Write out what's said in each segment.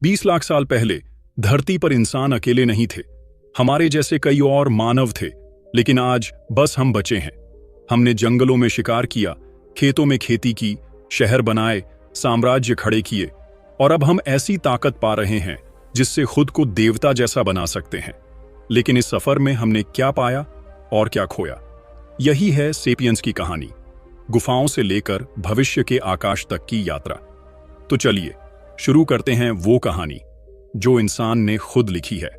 20 लाख साल पहले धरती पर इंसान अकेले नहीं थे। हमारे जैसे कई और मानव थे, लेकिन आज बस हम बचे हैं। हमने जंगलों में शिकार किया, खेतों में खेती की, शहर बनाए, साम्राज्य खड़े किए, और अब हम ऐसी ताकत पा रहे हैं जिससे खुद को देवता जैसा बना सकते हैं। लेकिन इस सफर में हमने क्या पाया और क्या खोया? यही है सेपियंस की कहानी, गुफाओं से लेकर भविष्य के आकाश तक की यात्रा। तो चलिए शुरू करते हैं वो कहानी जो इंसान ने खुद लिखी है।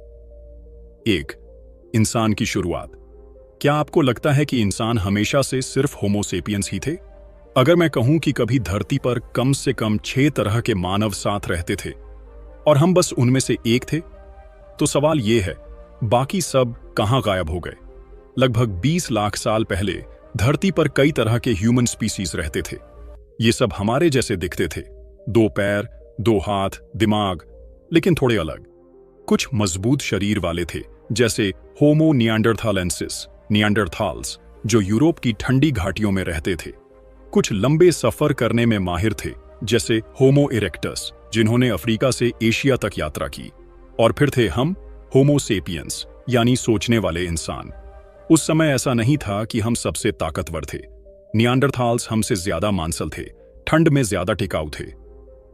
1. इंसान की शुरुआत। क्या आपको लगता है कि इंसान हमेशा से सिर्फ होमो सेपियंस ही थे? अगर मैं कहूं कि कभी धरती पर कम से कम 6 तरह के मानव साथ रहते थे और हम बस उनमें से एक थे, तो सवाल यह है, बाकी सब कहां गायब हो गए? लगभग 20 लाख साल पहले धरती पर कई तरह के ह्यूमन स्पीसीज रहते थे। ये सब हमारे जैसे दिखते थे, 2 पैर, 2 हाथ, दिमाग, लेकिन थोड़े अलग। कुछ मजबूत शरीर वाले थे, जैसे होमो निएंडरथालेंसिस निएंडरथाल्स, जो यूरोप की ठंडी घाटियों में रहते थे। कुछ लंबे सफर करने में माहिर थे, जैसे होमो इरेक्टस, जिन्होंने अफ्रीका से एशिया तक यात्रा की। और फिर थे हम, होमो सेपियंस, यानी सोचने वाले इंसान। उस समय ऐसा नहीं था कि हम सबसे ताकतवर थे। निएंडरथाल्स हमसे ज्यादा मांसल थे, ठंड में ज्यादा टिकाऊ थे।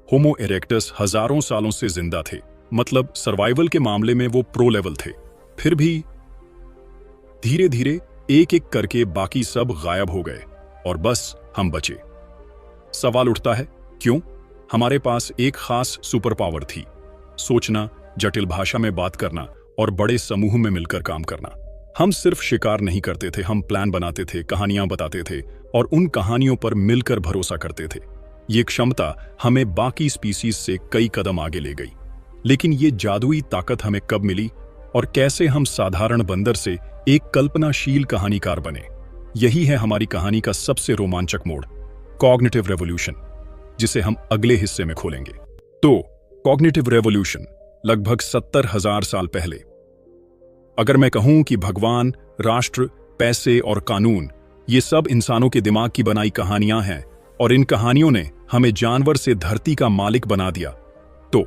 होमो इरेक्टस हजारों सालों से जिंदा थे, मतलब सर्वाइवल के मामले में वो प्रो लेवल थे। फिर भी धीरे धीरे एक एक करके बाकी सब गायब हो गए और बस हम बचे। सवाल उठता है, क्यों? हमारे पास एक खास सुपर पावर थी, सोचना, जटिल भाषा में बात करना और बड़े समूह में मिलकर काम करना। हम सिर्फ शिकार नहीं करते थे, हम प्लान बनाते थे, कहानियां बताते थे और उन कहानियों पर मिलकर भरोसा करते थे। ये क्षमता हमें बाकी स्पीसीज से कई कदम आगे ले गई। लेकिन ये जादुई ताकत हमें कब मिली और कैसे हम साधारण बंदर से एक कल्पनाशील कहानीकार बने? यही है हमारी कहानी का सबसे रोमांचक मोड़, कॉग्निटिव रेवोल्यूशन, जिसे हम अगले हिस्से में खोलेंगे। तो कॉग्निटिव रेवोल्यूशन लगभग 70,000 साल पहले। अगर मैं कहूं कि भगवान, राष्ट्र, पैसे और कानून, ये सब इंसानों के दिमाग की बनाई कहानियां हैं और इन कहानियों ने हमें जानवर से धरती का मालिक बना दिया, तो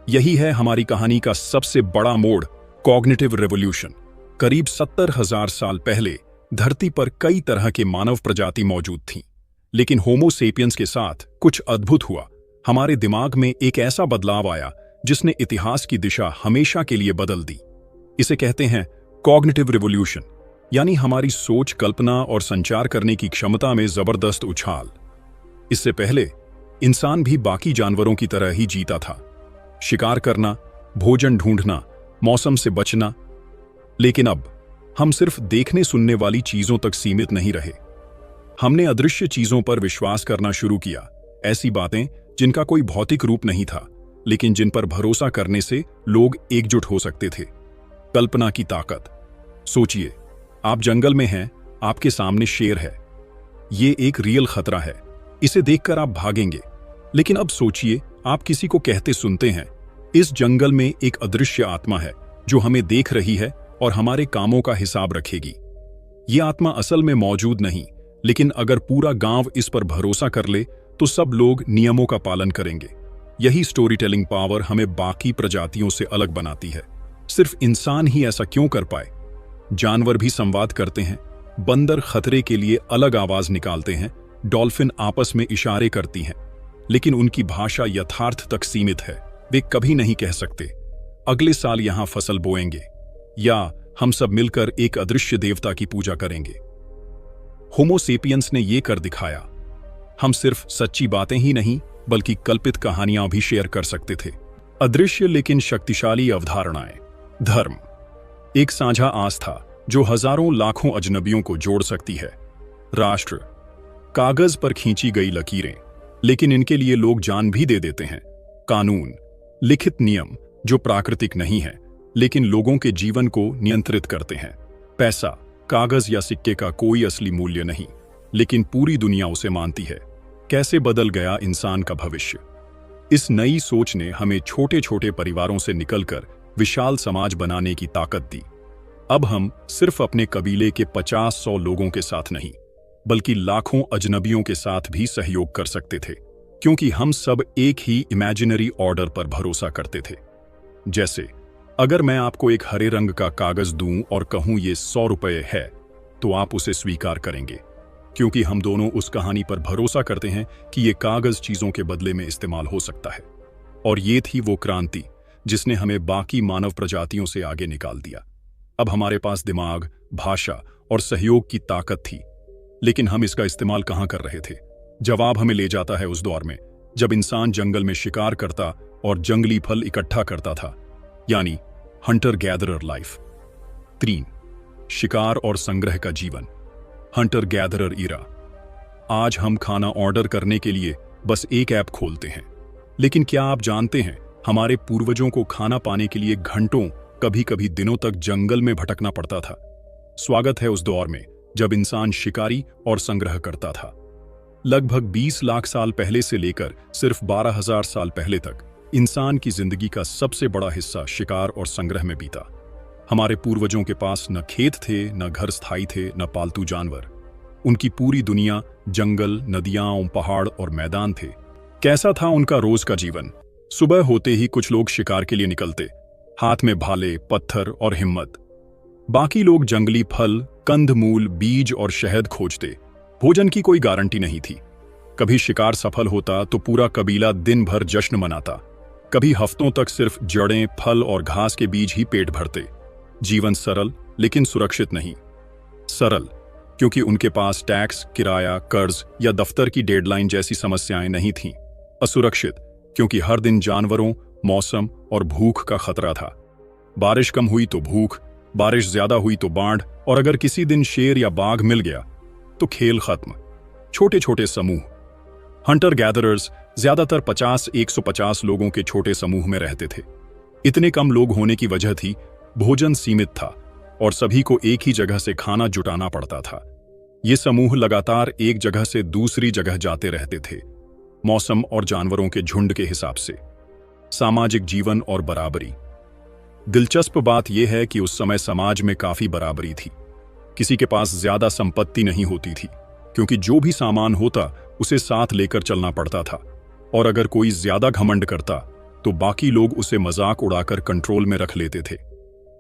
यही है हमारी कहानी का सबसे बड़ा मोड़, कॉग्निटिव रेवोल्यूशन। करीब 70,000 साल पहले धरती पर कई तरह के मानव प्रजाति मौजूद थीं, लेकिन होमो सेपियंस के साथ कुछ अद्भुत हुआ। हमारे दिमाग में एक ऐसा बदलाव आया जिसने इतिहास की दिशा हमेशा के लिए बदल दी। इसे कहते हैं कॉग्निटिव रिवॉल्यूशन, यानी हमारी सोच, कल्पना और संचार करने की क्षमता में जबरदस्त उछाल। इससे पहले इंसान भी बाकी जानवरों की तरह ही जीता था, शिकार करना, भोजन ढूंढना, मौसम से बचना। लेकिन अब हम सिर्फ देखने सुनने वाली चीजों तक सीमित नहीं रहे। हमने अदृश्य चीजों पर विश्वास करना शुरू किया, ऐसी बातें जिनका कोई भौतिक रूप नहीं था, लेकिन जिन पर भरोसा करने से लोग एकजुट हो सकते थे। कल्पना की ताकत। सोचिए, आप जंगल में हैं, आपके सामने शेर है। ये एक रियल खतरा है, इसे देखकर आप भागेंगे। लेकिन अब सोचिए, आप किसी को कहते सुनते हैं, इस जंगल में एक अदृश्य आत्मा है जो हमें देख रही है और हमारे कामों का हिसाब रखेगी। ये आत्मा असल में मौजूद नहीं, लेकिन अगर पूरा गांव इस पर भरोसा कर ले तो सब लोग नियमों का पालन करेंगे। यही स्टोरी टेलिंग पावर हमें बाकी प्रजातियों से अलग बनाती है। सिर्फ इंसान ही ऐसा क्यों कर पाए? जानवर भी संवाद करते हैं, बंदर खतरे के लिए अलग आवाज निकालते हैं, डॉल्फिन आपस में इशारे करती हैं, लेकिन उनकी भाषा यथार्थ तक सीमित है। वे कभी नहीं कह सकते, अगले साल यहां फसल बोएंगे, या हम सब मिलकर एक अदृश्य देवता की पूजा करेंगे। होमो सेपियंस ने यह कर दिखाया। हम सिर्फ सच्ची बातें ही नहीं, बल्कि कल्पित कहानियां भी शेयर कर सकते थे। अदृश्य लेकिन शक्तिशाली अवधारणाएं। धर्म, एक साझा आस्था जो हजारों लाखों अजनबियों को जोड़ सकती है। राष्ट्र, कागज पर खींची गई लकीरें, लेकिन इनके लिए लोग जान भी दे देते हैं। कानून, लिखित नियम जो प्राकृतिक नहीं है, लेकिन लोगों के जीवन को नियंत्रित करते हैं। पैसा, कागज या सिक्के का कोई असली मूल्य नहीं, लेकिन पूरी दुनिया उसे मानती है। कैसे बदल गया इंसान का भविष्य? इस नई सोच ने हमें छोटे छोटे परिवारों से निकलकर विशाल समाज बनाने की ताकत दी। अब हम सिर्फ अपने कबीले के 50-100 लोगों के साथ नहीं, बल्कि लाखों अजनबियों के साथ भी सहयोग कर सकते थे। क्योंकि हम सब एक ही इमेजिनरी ऑर्डर पर भरोसा करते थे। जैसे अगर मैं आपको एक हरे रंग का कागज दूं और कहूं ये 100 रुपये है, तो आप उसे स्वीकार करेंगे, क्योंकि हम दोनों उस कहानी पर भरोसा करते हैं कि ये कागज चीजों के बदले में इस्तेमाल हो सकता है। और ये थी वो क्रांति जिसने हमें बाकी मानव प्रजातियों से आगे निकाल दिया। अब हमारे पास दिमाग, भाषा और सहयोग की ताकत थी, लेकिन हम इसका इस्तेमाल कहां कर रहे थे? जवाब हमें ले जाता है उस दौर में जब इंसान जंगल में शिकार करता और जंगली फल इकट्ठा करता था, यानी हंटर गैदरर लाइफ। 3. शिकार और संग्रह का जीवन, हंटर गैदरर इरा। आज हम खाना ऑर्डर करने के लिए बस एक ऐप खोलते हैं, लेकिन क्या आप जानते हैं हमारे पूर्वजों को खाना पाने के लिए घंटों, कभी कभी दिनों तक जंगल में भटकना पड़ता था। स्वागत है उस दौर में जब इंसान शिकारी और संग्रह करता था। लगभग 20 लाख साल पहले से लेकर सिर्फ 12,000 साल पहले तक इंसान की जिंदगी का सबसे बड़ा हिस्सा शिकार और संग्रह में बीता। हमारे पूर्वजों के पास न खेत थे, न घर स्थायी थे, न पालतू जानवर। उनकी पूरी दुनिया जंगल, नदियां, पहाड़ और मैदान थे। कैसा था उनका रोज का जीवन? सुबह होते ही कुछ लोग शिकार के लिए निकलते, हाथ में भाले, पत्थर और हिम्मत। बाकी लोग जंगली फल, कंदमूल, बीज और शहद खोजते। भोजन की कोई गारंटी नहीं थी। कभी शिकार सफल होता तो पूरा कबीला दिन भर जश्न मनाता, कभी हफ्तों तक सिर्फ जड़ें, फल और घास के बीज ही पेट भरते। जीवन सरल लेकिन सुरक्षित नहीं। सरल क्योंकि उनके पास टैक्स, किराया, कर्ज या दफ्तर की डेडलाइन जैसी समस्याएं नहीं थीं। असुरक्षित क्योंकि हर दिन जानवरों, मौसम और भूख का खतरा था। बारिश कम हुई तो भूख, बारिश ज्यादा हुई तो बाढ़, और अगर किसी दिन शेर या बाघ मिल गया तो खेल खत्म। छोटे छोटे समूह, हंटर गैदरर्स ज्यादातर 50-150 लोगों के छोटे समूह में रहते थे। इतने कम लोग होने की वजह थी भोजन सीमित था और सभी को एक ही जगह से खाना जुटाना पड़ता था। ये समूह लगातार एक जगह से दूसरी जगह जाते रहते थे, मौसम और जानवरों के झुंड के हिसाब से। सामाजिक जीवन और बराबरी। दिलचस्प बात यह है कि उस समय समाज में काफी बराबरी थी। किसी के पास ज्यादा संपत्ति नहीं होती थी, क्योंकि जो भी सामान होता उसे साथ लेकर चलना पड़ता था, और अगर कोई ज्यादा घमंड करता तो बाकी लोग उसे मजाक उड़ाकर कंट्रोल में रख लेते थे।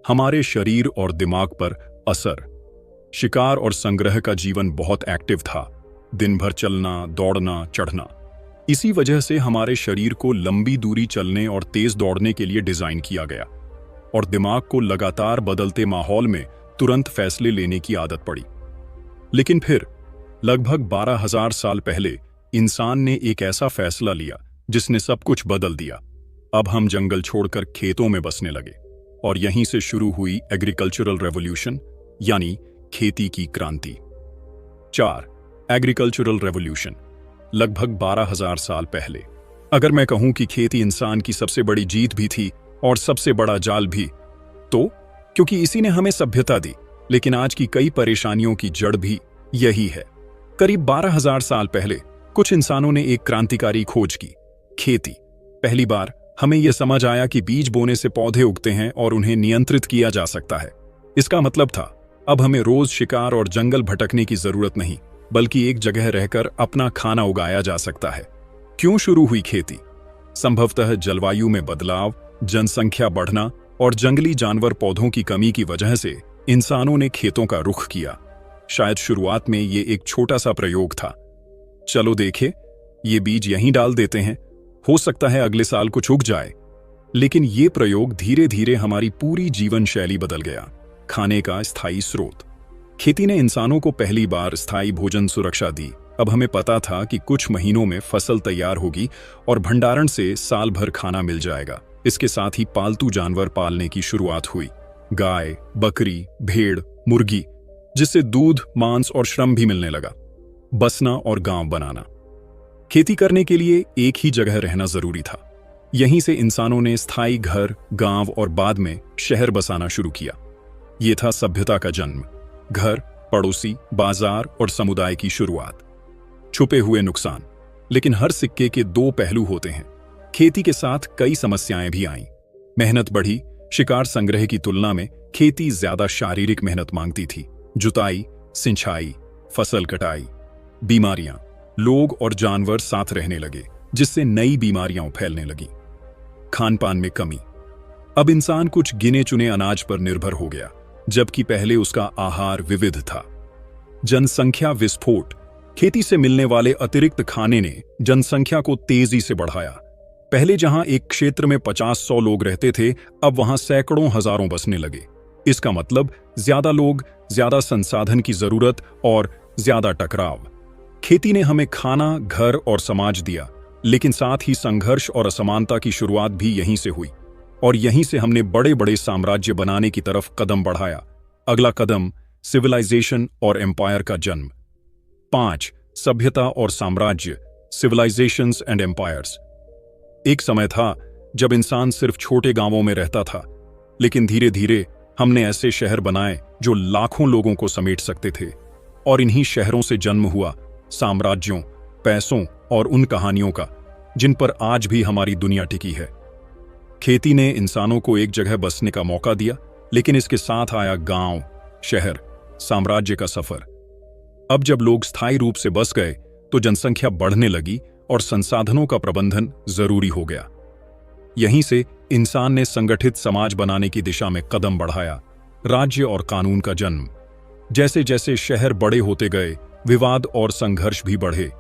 हमारे शरीर और दिमाग पर असर। शिकार और संग्रह का जीवन बहुत एक्टिव था, दिन भर चलना, दौड़ना, चढ़ना। इसी वजह से हमारे शरीर को लंबी दूरी चलने और तेज दौड़ने के लिए डिजाइन किया गया, और दिमाग को लगातार बदलते माहौल में तुरंत फैसले लेने की आदत पड़ी। लेकिन फिर लगभग 12,000 साल पहले इंसान ने एक ऐसा फैसला लिया जिसने सब कुछ बदल दिया। अब हम जंगल छोड़कर खेतों में बसने लगे, और यहीं से शुरू हुई एग्रीकल्चरल रेवोल्यूशन, यानी खेती की क्रांति। 4. एग्रीकल्चरल रेवोल्यूशन, लगभग 12,000 साल पहले। अगर मैं कहूं कि खेती इंसान की सबसे बड़ी जीत भी थी और सबसे बड़ा जाल भी, तो क्योंकि इसी ने हमें सभ्यता दी, लेकिन आज की कई परेशानियों की जड़ भी यही है। करीब 12,000 साल पहले कुछ इंसानों ने एक क्रांतिकारी खोज की, खेती। पहली बार हमें यह समझ आया कि बीज बोने से पौधे उगते हैं और उन्हें नियंत्रित किया जा सकता है। इसका मतलब था अब हमें रोज शिकार और जंगल भटकने की जरूरत नहीं, बल्कि एक जगह रहकर अपना खाना उगाया जा सकता है। क्यों शुरू हुई खेती? संभवतः जलवायु में बदलाव, जनसंख्या बढ़ना और जंगली जानवर पौधों की कमी की वजह से इंसानों ने खेतों का रुख किया। शायद शुरुआत में ये एक छोटा सा प्रयोग था। चलो देखे, ये बीज यहीं डाल देते हैं, हो सकता है अगले साल कुछ उग जाए। लेकिन ये प्रयोग धीरे धीरे हमारी पूरी जीवन शैली बदल गया। खाने का स्थायी स्रोत। खेती ने इंसानों को पहली बार स्थायी भोजन सुरक्षा दी। अब हमें पता था कि कुछ महीनों में फसल तैयार होगी और भंडारण से साल भर खाना मिल जाएगा। इसके साथ ही पालतू जानवर पालने की शुरुआत हुई, गाय, बकरी, भेड़, मुर्गी, जिससे दूध, मांस और श्रम भी मिलने लगा। बसना और गांव बनाना। खेती करने के लिए एक ही जगह रहना जरूरी था। यहीं से इंसानों ने स्थायी घर, गांव और बाद में शहर बसाना शुरू किया। यह था सभ्यता का जन्म। घर, पड़ोसी, बाजार और समुदाय की शुरुआत। छुपे हुए नुकसान। लेकिन हर सिक्के के दो पहलू होते हैं। खेती के साथ कई समस्याएं भी आईं। मेहनत बढ़ी। शिकार संग्रह की तुलना में खेती ज्यादा शारीरिक मेहनत मांगती थी। जुताई, सिंचाई, फसल कटाई, बीमारियां। लोग और जानवर साथ रहने लगे, जिससे नई बीमारियां फैलने लगी। खान पान में कमी। अब इंसान कुछ गिने चुने अनाज पर निर्भर हो गया, जबकि पहले उसका आहार विविध था। जनसंख्या विस्फोट। खेती से मिलने वाले अतिरिक्त खाने ने जनसंख्या को तेजी से बढ़ाया। पहले जहां एक क्षेत्र में 50-100 लोग रहते थे, अब वहां सैकड़ों हजारों बसने लगे। इसका मतलब ज्यादा लोग, ज्यादा संसाधन की जरूरत और ज्यादा टकराव। खेती ने हमें खाना, घर और समाज दिया, लेकिन साथ ही संघर्ष और असमानता की शुरुआत भी यहीं से हुई, और यहीं से हमने बड़े बड़े साम्राज्य बनाने की तरफ कदम बढ़ाया। अगला कदम सिविलाइजेशन और एम्पायर का जन्म। 5. सभ्यता और साम्राज्य, सिविलाइजेशंस एंड एम्पायर्स। एक समय था जब इंसान सिर्फ छोटे गांवों में रहता था, लेकिन धीरे धीरे हमने ऐसे शहर बनाए जो लाखों लोगों को समेट सकते थे, और इन्हीं शहरों से जन्म हुआ साम्राज्यों, पैसों और उन कहानियों का जिन पर आज भी हमारी दुनिया टिकी है। खेती ने इंसानों को एक जगह बसने का मौका दिया, लेकिन इसके साथ आया गांव, शहर, साम्राज्य का सफर। अब जब लोग स्थायी रूप से बस गए तो जनसंख्या बढ़ने लगी और संसाधनों का प्रबंधन जरूरी हो गया। यहीं से इंसान ने संगठित समाज बनाने की दिशा में कदम बढ़ाया। राज्य और कानून का जन्म। जैसे जैसे शहर बड़े होते गए, विवाद और संघर्ष भी बढ़े।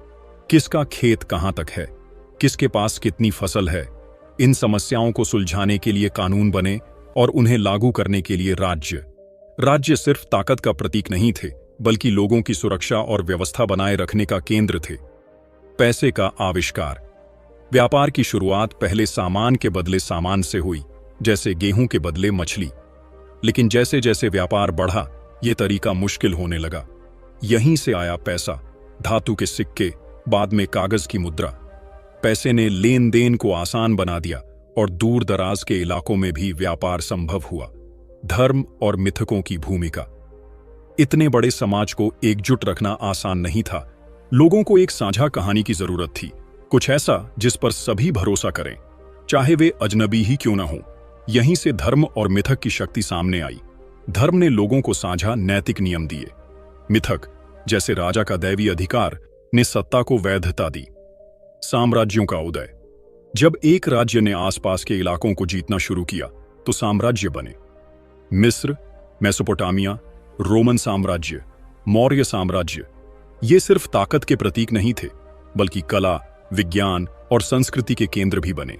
किसका खेत कहां तक है, किसके पास कितनी फसल है, इन समस्याओं को सुलझाने के लिए कानून बने और उन्हें लागू करने के लिए राज्य। राज्य सिर्फ ताकत का प्रतीक नहीं थे, बल्कि लोगों की सुरक्षा और व्यवस्था बनाए रखने का केंद्र थे। पैसे का आविष्कार। व्यापार की शुरुआत पहले सामान के बदले सामान से हुई, जैसे गेहूं के बदले मछली। लेकिन जैसे जैसे व्यापार बढ़ा, यह तरीका मुश्किल होने लगा। यहीं से आया पैसा, धातु के सिक्के, बाद में कागज की मुद्रा। पैसे ने लेन देन को आसान बना दिया और दूर दराज के इलाकों में भी व्यापार संभव हुआ। धर्म और मिथकों की भूमिका। इतने बड़े समाज को एकजुट रखना आसान नहीं था। लोगों को एक साझा कहानी की जरूरत थी, कुछ ऐसा जिस पर सभी भरोसा करें, चाहे वे अजनबी ही क्यों न हो। यहीं से धर्म और मिथक की शक्ति सामने आई। धर्म ने लोगों को साझा नैतिक नियम दिए। मिथक, जैसे राजा का दैवी अधिकार, ने सत्ता को वैधता दी। साम्राज्यों का उदय। जब एक राज्य ने आसपास के इलाकों को जीतना शुरू किया तो साम्राज्य बने। मिस्र, मेसोपोटामिया, रोमन साम्राज्य, मौर्य साम्राज्य। ये सिर्फ ताकत के प्रतीक नहीं थे, बल्कि कला, विज्ञान और संस्कृति के केंद्र भी बने।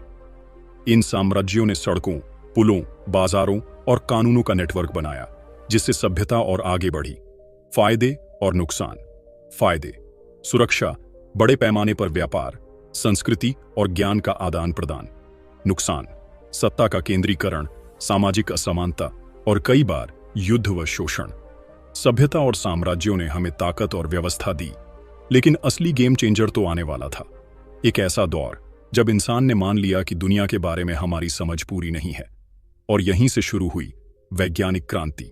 इन साम्राज्यों ने सड़कों, पुलों, बाजारों और कानूनों का नेटवर्क बनाया, जिससे सभ्यता और आगे बढ़ी। फायदे और नुकसान। फायदे: सुरक्षा, बड़े पैमाने पर व्यापार, संस्कृति और ज्ञान का आदान प्रदान। नुकसान: सत्ता का केंद्रीकरण, सामाजिक असमानता और कई बार युद्ध व शोषण। सभ्यता और साम्राज्यों ने हमें ताकत और व्यवस्था दी, लेकिन असली गेम चेंजर तो आने वाला था। एक ऐसा दौर जब इंसान ने मान लिया कि दुनिया के बारे में हमारी समझ पूरी नहीं है, और यहीं से शुरू हुई वैज्ञानिक क्रांति।